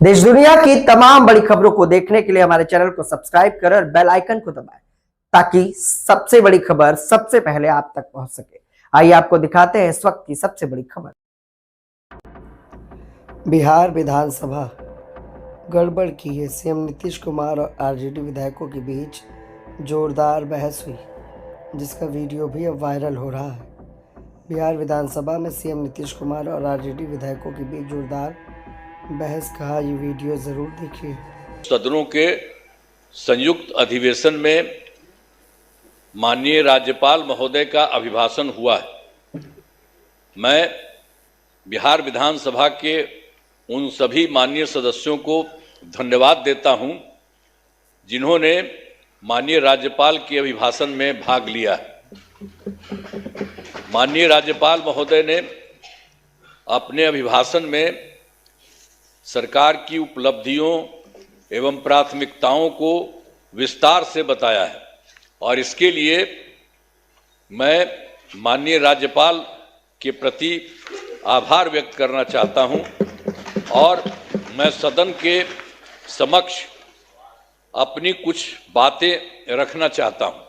देश दुनिया की तमाम बड़ी खबरों को देखने के लिए हमारे चैनल को सब्सक्राइब करें और बेल आइकन को दबाएं ताकि सबसे बड़ी खबर सबसे पहले आप तक पहुंच सके। आइए आपको दिखाते हैं इस वक्त की सबसे बड़ी खबर। बिहार विधानसभा गड़बड़ की है। सीएम नीतीश कुमार और आरजेडी विधायकों के बीच जोरदार बहस हुई, जिसका वीडियो भी अब वायरल हो रहा है। बिहार विधानसभा में सीएम नीतीश कुमार और आरजेडी विधायकों के बीच जोरदार बहस का ये वीडियो जरूर देखिए। सदनों के संयुक्त अधिवेशन में माननीय राज्यपाल महोदय का अभिभाषण हुआ है। मैं बिहार विधानसभा के उन सभी माननीय सदस्यों को धन्यवाद देता हूं जिन्होंने माननीय राज्यपाल के अभिभाषण में भाग लिया। माननीय राज्यपाल महोदय ने अपने अभिभाषण में सरकार की उपलब्धियों एवं प्राथमिकताओं को विस्तार से बताया है और इसके लिए मैं माननीय राज्यपाल के प्रति आभार व्यक्त करना चाहता हूं और मैं सदन के समक्ष अपनी कुछ बातें रखना चाहता हूं।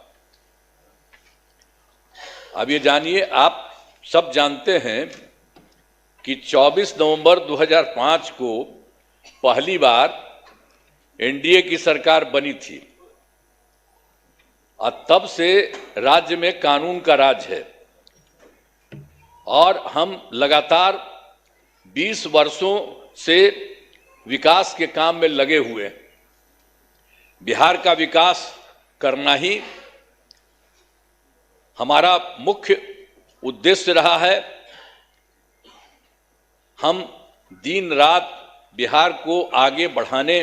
अब ये जानिए, आप सब जानते हैं कि 24 नवंबर 2005 को पहली बार एनडीए की सरकार बनी थी और तब से राज्य में कानून का राज है और हम लगातार 20 वर्षों से विकास के काम में लगे हुए हैं। बिहार का विकास करना ही हमारा मुख्य उद्देश्य रहा है। हम दिन रात बिहार को आगे बढ़ाने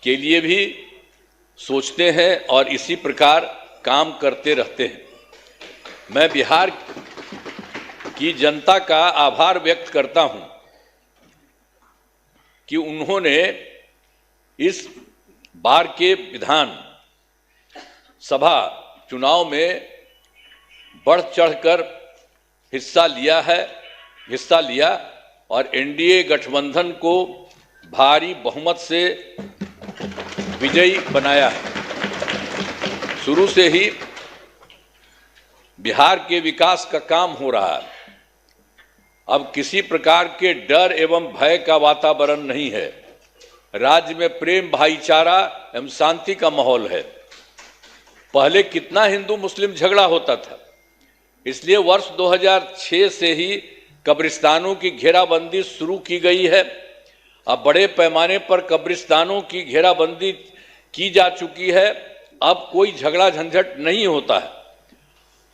के लिए भी सोचते हैं और इसी प्रकार काम करते रहते हैं। मैं बिहार की जनता का आभार व्यक्त करता हूं कि उन्होंने इस बार के विधान सभा चुनाव में बढ़ चढ़कर हिस्सा लिया और एनडीए गठबंधन को भारी बहुमत से विजयी बनाया है। शुरू से ही बिहार के विकास का काम हो रहा है। अब किसी प्रकार के डर एवं भय का वातावरण नहीं है। राज्य में प्रेम, भाईचारा एवं शांति का माहौल है। पहले कितना हिंदू मुस्लिम झगड़ा होता था, इसलिए वर्ष 2006 से ही कब्रिस्तानों की घेराबंदी शुरू की गई है। अब बड़े पैमाने पर कब्रिस्तानों की घेराबंदी की जा चुकी है। अब कोई झगड़ा झंझट नहीं होता है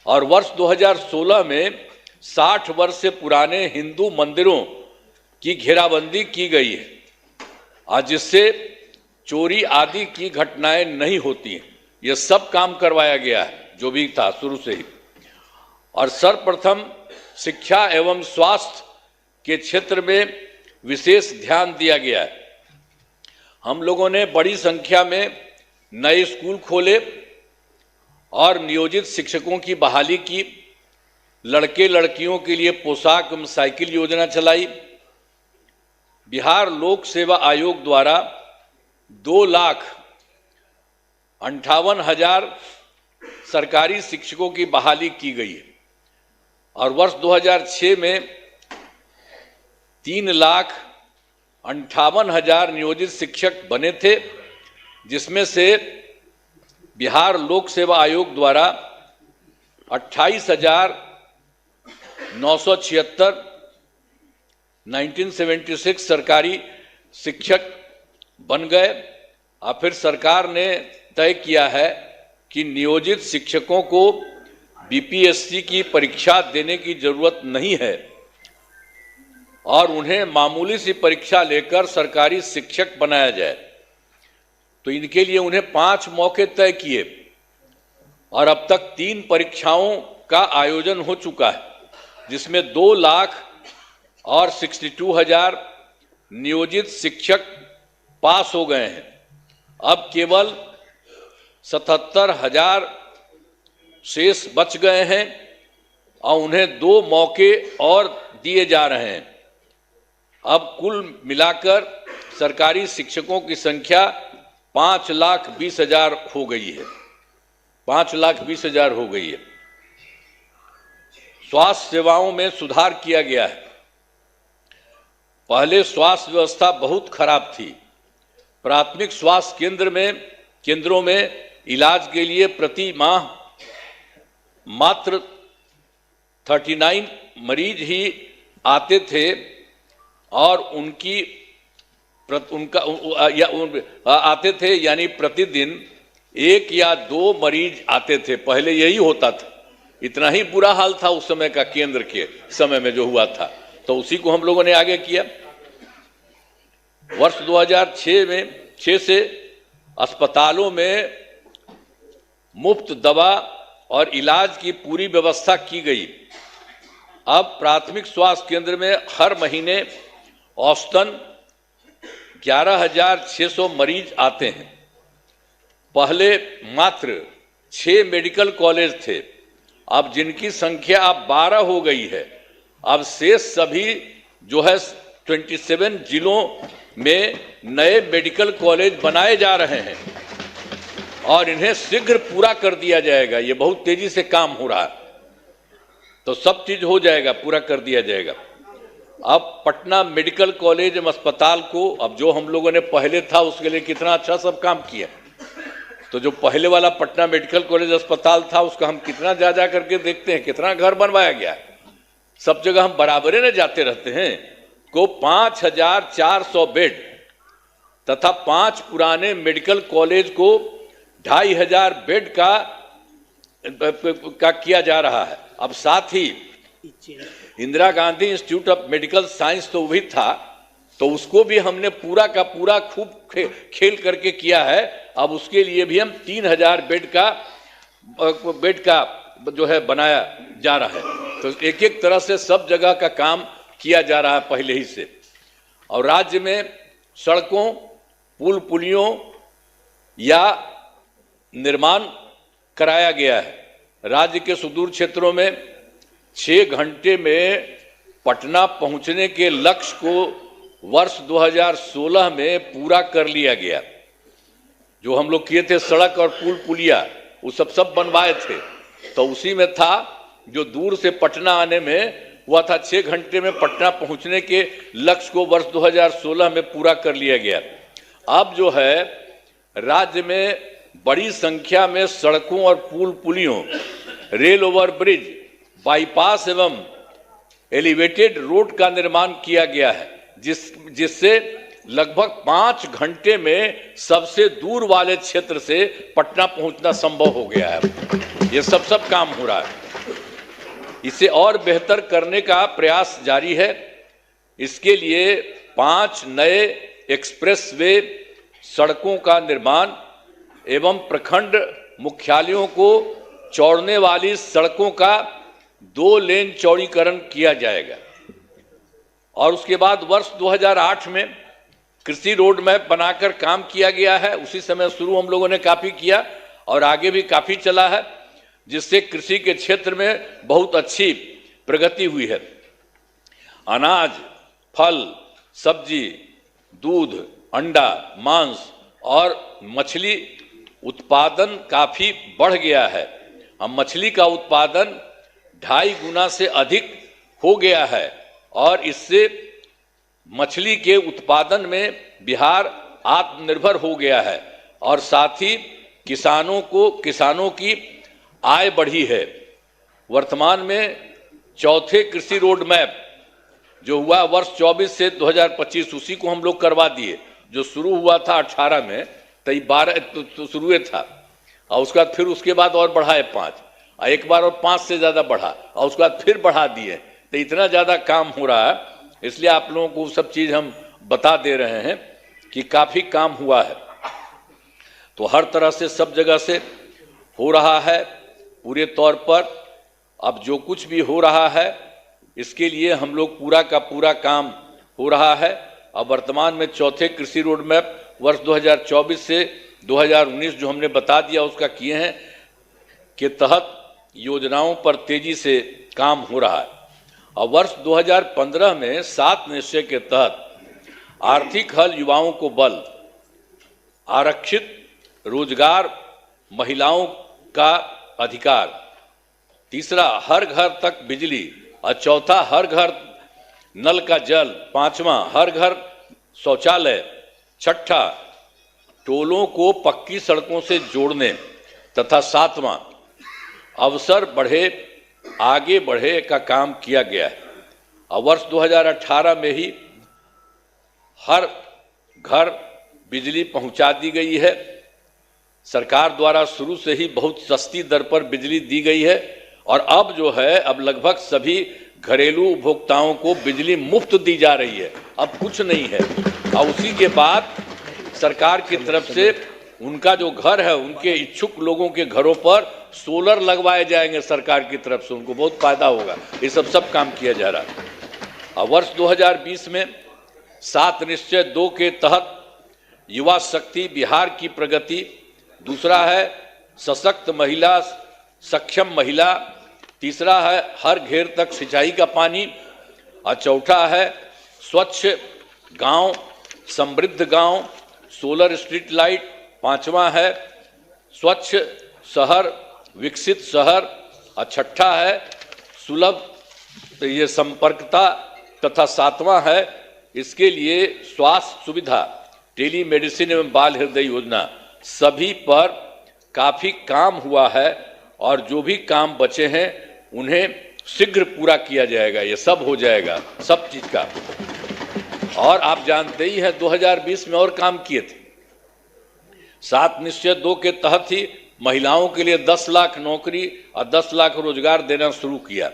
और वर्ष 2016 में 60 वर्ष से पुराने हिंदू मंदिरों की घेराबंदी की गई है और जिससे चोरी आदि की घटनाएं नहीं होती हैं। यह सब काम करवाया गया है जो भी था शुरू से ही। और सर्वप्रथम शिक्षा एवं स्वास्थ्य के क्षेत्र में विशेष ध्यान दिया गया है। हम लोगों ने बड़ी संख्या में नए स्कूल खोले और नियोजित शिक्षकों की बहाली की। लड़के लड़कियों के लिए पोशाक एवं साइकिल योजना चलाई। बिहार लोक सेवा आयोग द्वारा 2,58,000 सरकारी शिक्षकों की बहाली की गई है और वर्ष 2006 में 3,58,000 नियोजित शिक्षक बने थे, जिसमें से बिहार लोक सेवा आयोग द्वारा 28,976 1976 सरकारी शिक्षक बन गए। और फिर सरकार ने तय किया है कि नियोजित शिक्षकों को बीपीएससी की परीक्षा देने की जरूरत नहीं है और उन्हें मामूली सी परीक्षा लेकर सरकारी शिक्षक बनाया जाए। तो इनके लिए उन्हें 5 मौके तय किए और अब तक 3 परीक्षाओं का आयोजन हो चुका है, जिसमें 2,62,000 नियोजित शिक्षक पास हो गए हैं। अब केवल 77,000 शेष बच गए हैं और उन्हें 2 मौके और दिए जा रहे हैं। अब कुल मिलाकर सरकारी शिक्षकों की संख्या 5,20,000 हो गई है। 5,20,000 हो गई है। स्वास्थ्य सेवाओं में सुधार किया गया है। पहले स्वास्थ्य व्यवस्था बहुत खराब थी। प्राथमिक स्वास्थ्य केंद्रों में इलाज के लिए प्रति माह मात्र 39 मरीज ही आते थे और आते थे, यानी प्रतिदिन 1 या 2 मरीज आते थे। पहले यही होता था। इतना ही बुरा हाल था उस समय का, केंद्र के समय में जो हुआ था। तो उसी को हम लोगों ने आगे किया। वर्ष 2006 से अस्पतालों में मुफ्त दवा और इलाज की पूरी व्यवस्था की गई। अब प्राथमिक स्वास्थ्य केंद्र में हर महीने औसतन 11,600 मरीज आते हैं। पहले मात्र 6 मेडिकल कॉलेज थे, अब जिनकी संख्या अब 12 हो गई है। अब शेष सभी जो है 27 जिलों में नए मेडिकल कॉलेज बनाए जा रहे हैं और इन्हें शीघ्र पूरा कर दिया जाएगा। ये बहुत तेजी से काम हो रहा है, तो सब चीज हो जाएगा, पूरा कर दिया जाएगा। अब पटना मेडिकल कॉलेज अस्पताल को, अब जो हम लोगों ने पहले था उसके लिए कितना अच्छा सब काम किया। तो जो पहले वाला पटना मेडिकल कॉलेज अस्पताल था उसका हम कितना जा करके देखते हैं, कितना घर बनवाया गया है। सब जगह हम बराबरे न जाते रहते हैं। को 5,400 बेड तथा 5 पुराने मेडिकल कॉलेज को 2,500 बेड का किया जा रहा है। अब साथ ही Indira Gandhi institute of medical science तो वही था, तो उसको भी हमने पूरा का पूरा खूब खेल करके किया है। अब उसके लिए भी हम 3,000 बेड का जो है बनाया जा रहा है। तो एक एक तरह से सब जगह का काम किया जा रहा है पहले ही से। और राज्य में सड़कों, पुल पुलियों या निर्माण कराया गया है। राज्य के सुदूर क्षेत्रों में 6 घंटे में पटना पहुंचने के लक्ष्य को वर्ष 2016 में पूरा कर लिया गया। जो हम लोग किए थे सड़क और पुल पुलिया, वो सब बनवाए थे, तो उसी में था जो दूर से पटना आने में हुआ था 6 घंटे में पटना पहुंचने के लक्ष्य को वर्ष 2016 में पूरा कर लिया गया। अब जो है राज्य में बड़ी संख्या में सड़कों और पुल पुलियों, रेल ओवर ब्रिज, बाईपास एवं एलिवेटेड रोड का निर्माण किया गया है, जिससे लगभग 5 घंटे में सबसे दूर वाले क्षेत्र से पटना पहुंचना संभव हो गया है। ये सब काम हो रहा है। इसे और बेहतर करने का प्रयास जारी है। इसके लिए 5 नए एक्सप्रेसवे सड़कों का निर्माण एवं प्रखंड मुख्यालयों को जोड़ने वाली सड़कों का 2 लेन चौड़ीकरण किया जाएगा। और उसके बाद वर्ष 2008 में कृषि रोड मैप बनाकर काम किया गया है। उसी समय शुरू हम लोगों ने काफी किया और आगे भी काफी चला है, जिससे कृषि के क्षेत्र में बहुत अच्छी प्रगति हुई है। अनाज, फल, सब्जी, दूध, अंडा, मांस और मछली उत्पादन काफी बढ़ गया है। अब मछली का उत्पादन 2.5 गुना से अधिक हो गया है और इससे मछली के उत्पादन में बिहार आत्मनिर्भर हो गया है और साथ ही किसानों की आय बढ़ी है। वर्तमान में चौथे कृषि रोड मैप जो हुआ वर्ष 24 से 2025, उसी को हम लोग करवा दिए। जो शुरू हुआ था 18 में, तो 12 तो शुरू था और उसके बाद और बढ़ाए 5, और एक बार और 5 से ज़्यादा बढ़ा और उसके बाद फिर बढ़ा दिए। तो इतना ज़्यादा काम हो रहा है, इसलिए आप लोगों को सब चीज़ हम बता दे रहे हैं कि काफ़ी काम हुआ है। तो हर तरह से सब जगह से हो रहा है पूरे तौर पर। अब जो कुछ भी हो रहा है इसके लिए हम लोग पूरा का पूरा काम हो रहा है। अब वर्तमान में चौथे कृषि रोड मैप वर्ष 2024 से 2019 जो हमने बता दिया उसका किए हैं के तहत योजनाओं पर तेजी से काम हो रहा है। और वर्ष 2015 में 7 निश्चय के तहत आर्थिक हल युवाओं को बल, आरक्षित रोजगार, महिलाओं का अधिकार, तीसरा हर घर तक बिजली, और चौथा हर घर नल का जल, पांचवा हर घर शौचालय, छठा टोलों को पक्की सड़कों से जोड़ने, तथा सातवां अवसर बढ़े आगे बढ़े का काम किया गया है। और वर्ष 2018 में ही हर घर बिजली पहुंचा दी गई है। सरकार द्वारा शुरू से ही बहुत सस्ती दर पर बिजली दी गई है और अब जो है अब लगभग सभी घरेलू उपभोक्ताओं को बिजली मुफ्त दी जा रही है, अब कुछ नहीं है। और उसी के बाद सरकार की तरफ से उनका जो घर है उनके इच्छुक लोगों के घरों पर सोलर लगवाए जाएंगे सरकार की तरफ से, उनको बहुत फायदा होगा। ये सब काम किया जा रहा है। और वर्ष 2020 में 7 निश्चय 2 के तहत युवा शक्ति बिहार की प्रगति, दूसरा है सशक्त महिला, सक्षम महिला, तीसरा है हर घेर तक सिंचाई का पानी, और चौथा है स्वच्छ गांव, समृद्ध गांव, सोलर स्ट्रीट लाइट, पांचवा है स्वच्छ शहर, विकसित शहर, और छठा है सुलभ ये संपर्कता, तथा सातवां है इसके लिए स्वास्थ्य सुविधा, टेली मेडिसिन एवं बाल हृदय योजना। सभी पर काफी काम हुआ है और जो भी काम बचे हैं उन्हें शीघ्र पूरा किया जाएगा। ये सब हो जाएगा, सब चीज का। और आप जानते ही हैं 2020 में और काम किए थे। 7 निश्चय 2 के तहत ही महिलाओं के लिए 10 लाख नौकरी और 10 लाख रोजगार देना शुरू किया।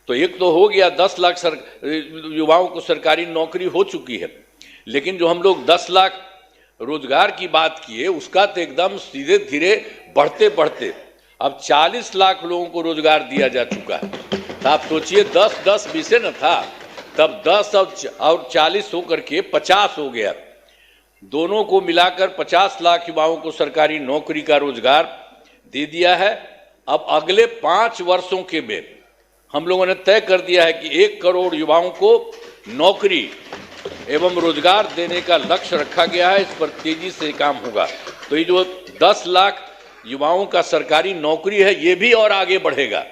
तो एक तो हो गया 10 लाख युवाओं को सरकारी नौकरी हो चुकी है, लेकिन जो हम लोग 10 लाख रोजगार की बात किए उसका तो एकदम सीधे धीरे बढ़ते बढ़ते अब 40 लाख लोगों को रोजगार दिया जा चुका है। तो आप सोचिए 10-10 बीसे न था, तब 10 और 40 होकर के 50 हो गया। दोनों को मिलाकर 50 लाख युवाओं को सरकारी नौकरी का रोजगार दे दिया है। अब अगले 5 वर्षों के में हम लोगों ने तय कर दिया है कि 1 करोड़ युवाओं को नौकरी एवं रोजगार देने का लक्ष्य रखा गया है। इस पर तेजी से काम होगा। तो ये जो 10 लाख युवाओं का सरकारी नौकरी है ये भी और आगे बढ़ेगा।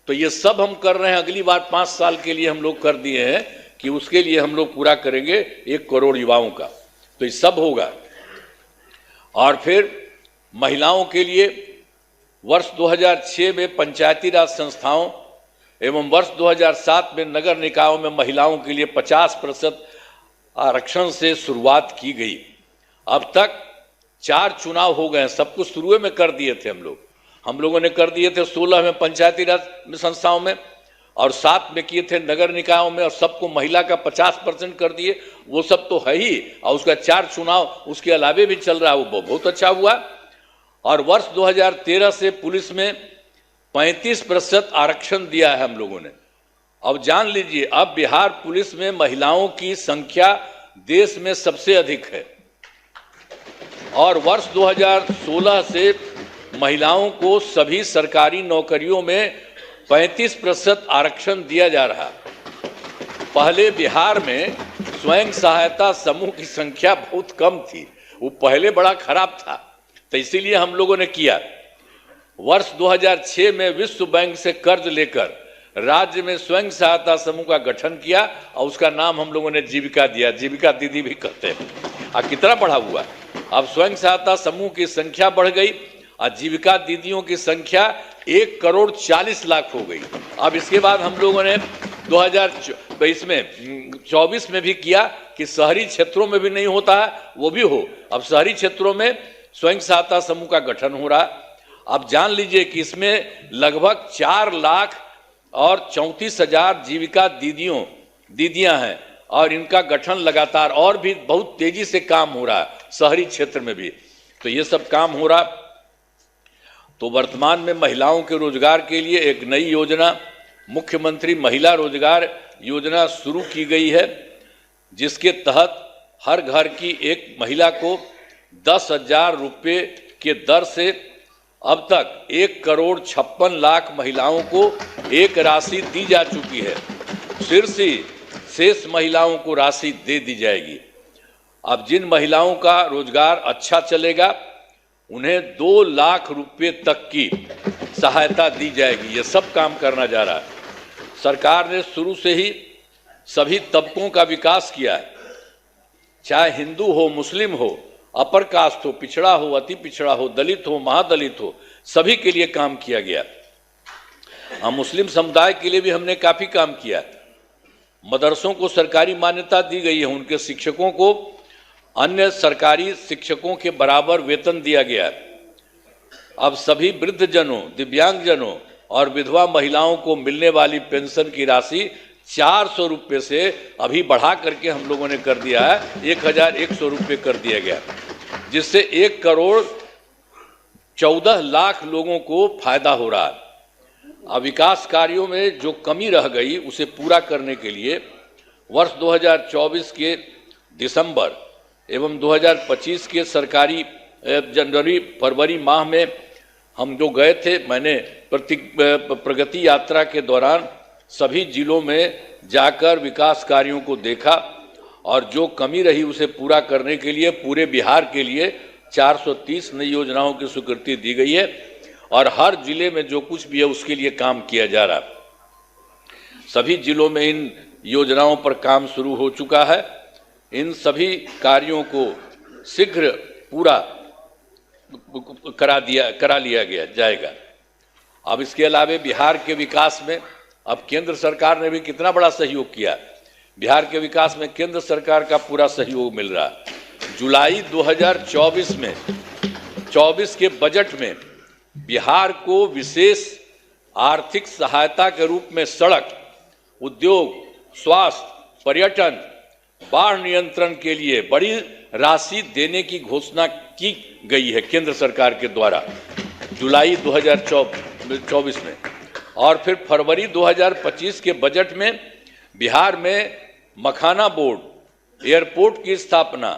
तो ये सब हम कर रहे हैं। अगली बार 5 साल के लिए हम लोग कर दिए हैं कि उसके लिए हम लोग पूरा करेंगे 1 करोड़ युवाओं का। तो ये सब होगा। और फिर महिलाओं के लिए वर्ष 2006 में पंचायती राज संस्थाओं एवं वर्ष 2007 में नगर निकायों में महिलाओं के लिए 50% आरक्षण से शुरुआत की गई। अब तक 4 चुनाव हो गए हैं। सब कुछ शुरू में कर दिए थे हम लोगों ने कर दिए थे 16 में पंचायती राज संस्थाओं में और 7 में किए थे नगर निकायों में, और सबको महिला का 50% कर दिए। वो सब तो है ही, और उसका 4 चुनाव उसके अलावे भी चल रहा है, वो बहुत अच्छा हुआ। और वर्ष 2013 से पुलिस में 35% आरक्षण दिया है हम लोगों ने। अब जान लीजिए अब बिहार पुलिस में महिलाओं की संख्या देश में सबसे अधिक है। और वर्ष 2016 से महिलाओं को सभी सरकारी नौकरियों में 35% आरक्षण दिया जा रहा। पहले बिहार में स्वयं सहायता समूह की संख्या बहुत कम थी, वो पहले बड़ा खराब था, तो इसीलिए हम लोगों ने किया। वर्ष 2006 में विश्व बैंक से कर्ज लेकर राज्य में स्वयं सहायता समूह का गठन किया और उसका नाम हम लोगों ने जीविका दिया। जीविका दीदी भी कहते हैं। और कितना बढ़ा हुआ, अब स्वयं सहायता समूह की संख्या बढ़ गई और जीविका दीदियों की संख्या 1 करोड़ 40 लाख हो गई। अब इसके बाद हम लोगों ने 2024 में भी किया कि शहरी क्षेत्रों में भी नहीं होता है वो भी हो। अब शहरी क्षेत्रों में स्वयं सहायता समूह का गठन हो रहा। अब जान लीजिए कि इसमें लगभग 4 लाख और 34,000 जीविका दीदियां हैं और इनका गठन लगातार और भी बहुत तेजी से काम हो रहा है शहरी क्षेत्र में भी। तो ये सब काम हो रहा। तो वर्तमान में महिलाओं के रोजगार के लिए एक नई योजना मुख्यमंत्री महिला रोजगार योजना शुरू की गई है, जिसके तहत हर घर की एक महिला को 10,000 रुपये के दर से अब तक 1 करोड़ 56 लाख महिलाओं को एक राशि दी जा चुकी है। शीर्षी शेष महिलाओं को राशि दे दी जाएगी। अब जिन महिलाओं का रोजगार अच्छा चलेगा उन्हें 2 लाख रुपए तक की सहायता दी जाएगी। ये सब काम करना जा रहा है। सरकार ने शुरू से ही सभी तबकों का विकास किया है, चाहे हिंदू हो, मुस्लिम हो, अपर कास्ट हो, पिछड़ा हो, अति पिछड़ा हो, दलित हो, महादलित हो, सभी के लिए काम किया गया। हम मुस्लिम समुदाय के लिए भी हमने काफी काम किया। मदरसों को सरकारी मान्यता दी गई है, उनके शिक्षकों को अन्य सरकारी शिक्षकों के बराबर वेतन दिया गया है। अब सभी वृद्धजनों, दिव्यांगजनों और विधवा महिलाओं को मिलने वाली पेंशन की राशि 400 रुपये से अभी बढ़ा करके हम लोगों ने कर दिया है 1100 रुपये कर दिया गया, जिससे 1 करोड़ 14 लाख लोगों को फायदा हो रहा है। अब विकास कार्यों में जो कमी रह गई उसे पूरा करने के लिए वर्ष 2024 के दिसंबर एवं 2025 के सरकारी जनवरी फरवरी माह में हम जो गए थे, मैंने प्रगति यात्रा के दौरान सभी जिलों में जाकर विकास कार्यों को देखा और जो कमी रही उसे पूरा करने के लिए पूरे बिहार के लिए 430 नई योजनाओं की स्वीकृति दी गई है और हर जिले में जो कुछ भी है उसके लिए काम किया जा रहा है। सभी जिलों में इन योजनाओं पर काम शुरू हो चुका है। इन सभी कार्यों को शीघ्र पूरा करा लिया गया जाएगा। अब इसके अलावा बिहार के विकास में अब केंद्र सरकार ने भी कितना बड़ा सहयोग किया। बिहार के विकास में केंद्र सरकार का पूरा सहयोग मिल रहा है। जुलाई 2024 में 24 के बजट में बिहार को विशेष आर्थिक सहायता के रूप में सड़क, उद्योग, स्वास्थ्य, पर्यटन, बाढ़ नियंत्रण के लिए बड़ी राशि देने की घोषणा की गई है केंद्र सरकार के द्वारा जुलाई 2024 में। और फिर फरवरी 2025 के बजट में बिहार में मखाना बोर्ड, एयरपोर्ट की स्थापना,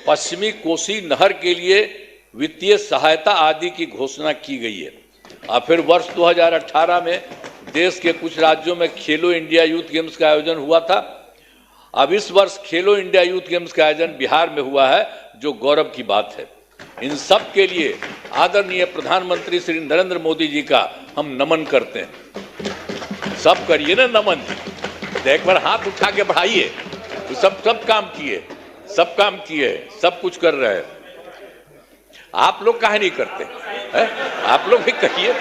पश्चिमी कोसी नहर के लिए वित्तीय सहायता आदि की घोषणा की गई है। और फिर वर्ष 2018 में देश के कुछ राज्यों में खेलो इंडिया यूथ गेम्स का आयोजन हुआ था। अब इस वर्ष खेलो इंडिया यूथ गेम्स का आयोजन बिहार में हुआ है, जो गौरव की बात है। इन सब के लिए आदरणीय प्रधानमंत्री श्री नरेंद्र मोदी जी का हम नमन करते हैं। सब करिए ना नमन, एक बार हाथ उठा के बढ़ाइए। तो सब काम किए, सब काम किए, सब कुछ कर रहे हैं। आप लोग काहे नहीं करते है? आप लोग भी कहिए।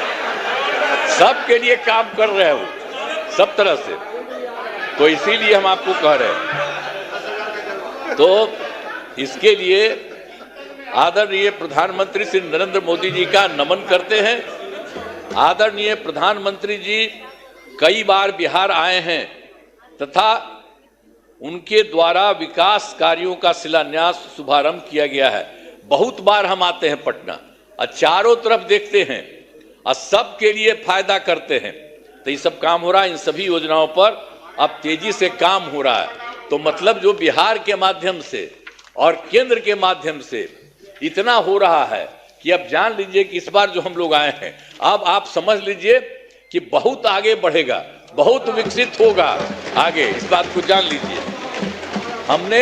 सब के लिए काम कर रहे हो सब तरह से, तो इसीलिए हम आपको कह रहे हैं। तो इसके लिए आदरणीय प्रधानमंत्री श्री नरेंद्र मोदी जी का नमन करते हैं। आदरणीय प्रधानमंत्री जी कई बार बिहार आए हैं तथा उनके द्वारा विकास कार्यों का शिलान्यास शुभारंभ किया गया है। बहुत बार हम आते हैं पटना और चारों तरफ देखते हैं और सबके लिए फायदा करते हैं। तो ये सब काम हो रहा है। इन सभी योजनाओं पर अब तेजी से काम हो रहा है। तो मतलब जो बिहार के माध्यम से और केंद्र के माध्यम से इतना हो रहा है कि अब जान लीजिए कि इस बार जो हम लोग आए हैं, अब आप समझ लीजिए कि बहुत आगे बढ़ेगा, बहुत विकसित होगा आगे। इस बात को जान लीजिए। हमने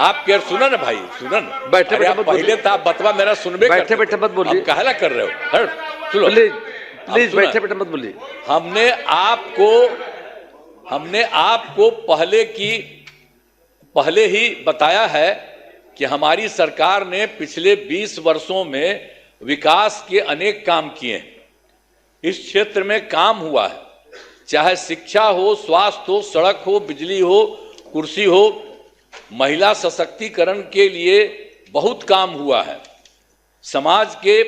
आप क्या सुना ना भाई, सुना ना, बैठे बैठे पहले था बतवा मेरा सुनबे, बैठे बैठे मत बोलिए, कहला कर रहे हो, सुनो प्लीज बैठे बैठे मत बोलिए। हमने आपको पहले ही बताया है कि हमारी सरकार ने पिछले 20 वर्षों में विकास के अनेक काम किए हैं। इस क्षेत्र में काम हुआ है, चाहे शिक्षा हो, स्वास्थ्य हो, सड़क हो, बिजली हो, कुर्सी हो, महिला सशक्तिकरण के लिए बहुत काम हुआ है। समाज के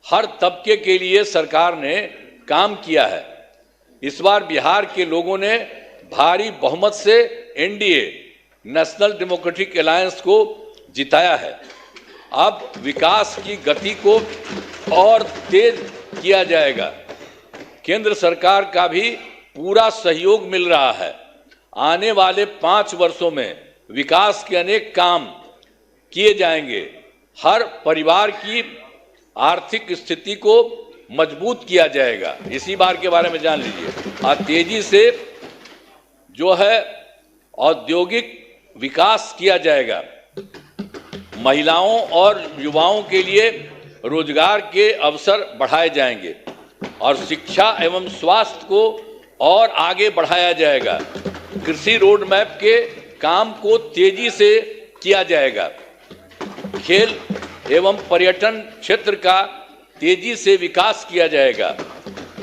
हर तबके के लिए सरकार ने काम किया है। इस बार बिहार के लोगों ने भारी बहुमत से एनडीए, नेशनल डेमोक्रेटिक अलायंस को जिताया है। अब विकास की गति को और तेज किया जाएगा। केंद्र सरकार का भी पूरा सहयोग मिल रहा है। आने वाले 5 वर्षों में विकास के अनेक काम किए जाएंगे। हर परिवार की आर्थिक स्थिति को मजबूत किया जाएगा। इसी बार के बारे में जान लीजिए। और तेजी से जो है औद्योगिक विकास किया जाएगा। महिलाओं और युवाओं के लिए रोजगार के अवसर बढ़ाए जाएंगे और शिक्षा एवं स्वास्थ्य को और आगे बढ़ाया जाएगा। कृषि रोड मैप के काम को तेजी से किया जाएगा। खेल एवं पर्यटन क्षेत्र का तेजी से विकास किया जाएगा।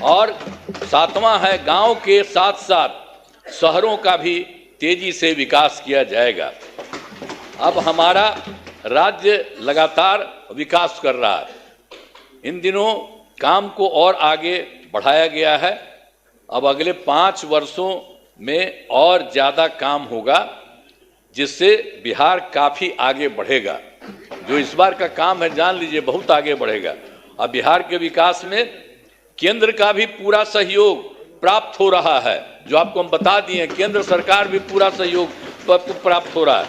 और सातवां है, गांव के साथ साथ शहरों का भी तेजी से विकास किया जाएगा। अब हमारा राज्य लगातार विकास कर रहा है। इन दिनों काम को और आगे बढ़ाया गया है। अब अगले 5 वर्षों में और ज़्यादा काम होगा, जिससे बिहार काफ़ी आगे बढ़ेगा। जो इस बार का काम है, जान लीजिए, बहुत आगे बढ़ेगा। अब बिहार के विकास में केंद्र का भी पूरा सहयोग प्राप्त हो रहा है। जो आपको हम बता दिए, केंद्र सरकार भी पूरा सहयोग प्राप्त हो रहा है।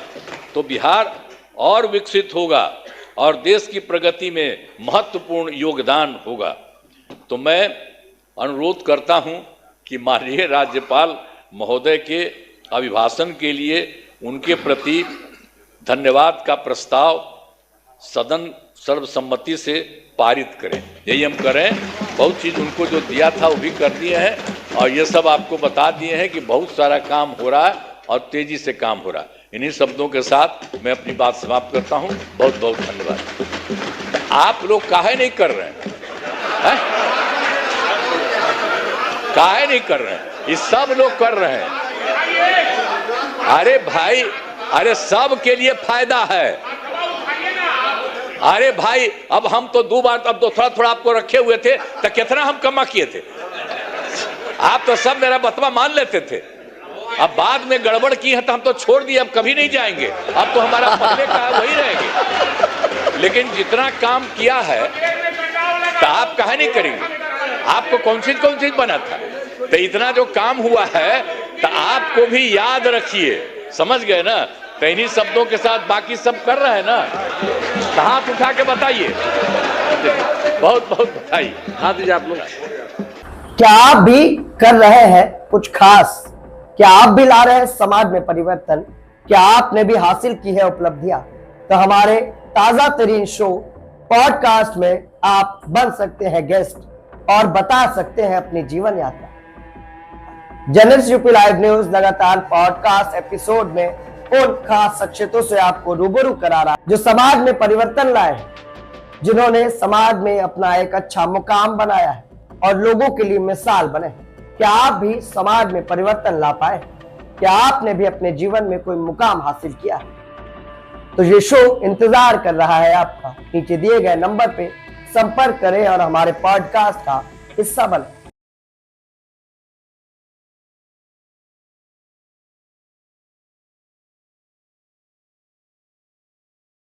तो बिहार और विकसित होगा और देश की प्रगति में महत्वपूर्ण योगदान होगा। तो मैं अनुरोध करता हूं कि माननीय राज्यपाल महोदय के अभिभाषण के लिए उनके प्रति धन्यवाद का प्रस्ताव सदन सर्वसम्मति से पारित करें। यही हम करें। बहुत चीज़ उनको जो दिया था वो भी कर दिए हैं और ये सब आपको बता दिए हैं कि बहुत सारा काम हो रहा है और तेजी से काम हो रहा है। इन्हीं शब्दों के साथ मैं अपनी बात समाप्त करता हूं। बहुत बहुत धन्यवाद। आप लोग काहे नहीं कर रहे हैं? काहे नहीं कर रहे हैं? ये सब लोग कर रहे हैं। अरे भाई, अरे सब के लिए फायदा है। अरे भाई, अब हम तो 2 बार, अब तो थोड़ा थोड़ा आपको रखे हुए थे, तो कितना हम कमा किए थे। आप तो सब मेरा बतवा मान लेते थे। अब बाद में गड़बड़ की है तो हम तो छोड़ दिए, अब कभी नहीं जाएंगे। अब तो हमारा पहले का है वही रहेंगे। लेकिन जितना काम किया है तो आप काहे नहीं करेंगे? आपको कौन चीज बना था? तो इतना जो काम हुआ है तो आपको भी याद रखिए। समझ गए ना? तो इन्हीं शब्दों के साथ बाकी सब कर रहे हैं ना, तो हाथ उठा के बताइए। बहुत बहुत बधाई। हाथ दीजिए आप लोग। क्या आप भी कर रहे हैं कुछ खास? क्या आप भी ला रहे हैं समाज में परिवर्तन? क्या आपने भी हासिल की है उपलब्धियां? तो हमारे ताजा तरीन शो पॉडकास्ट में आप बन सकते हैं गेस्ट और बता सकते हैं अपनी जीवन यात्रा। जनरल यूपी लाइव न्यूज लगातार पॉडकास्ट एपिसोड में उन खास शख्सियतों से आपको रूबरू करा रहा है जो समाज में परिवर्तन लाए हैं, जिन्होंने समाज में अपना एक अच्छा मुकाम बनाया है और लोगों के लिए मिसाल बने। क्या आप भी समाज में परिवर्तन ला पाए? क्या आपने भी अपने जीवन में कोई मुकाम हासिल किया है? तो ये शो इंतजार कर रहा है आपका। नीचे दिए गए नंबर पे संपर्क करें और हमारे पॉडकास्ट का हिस्सा बने।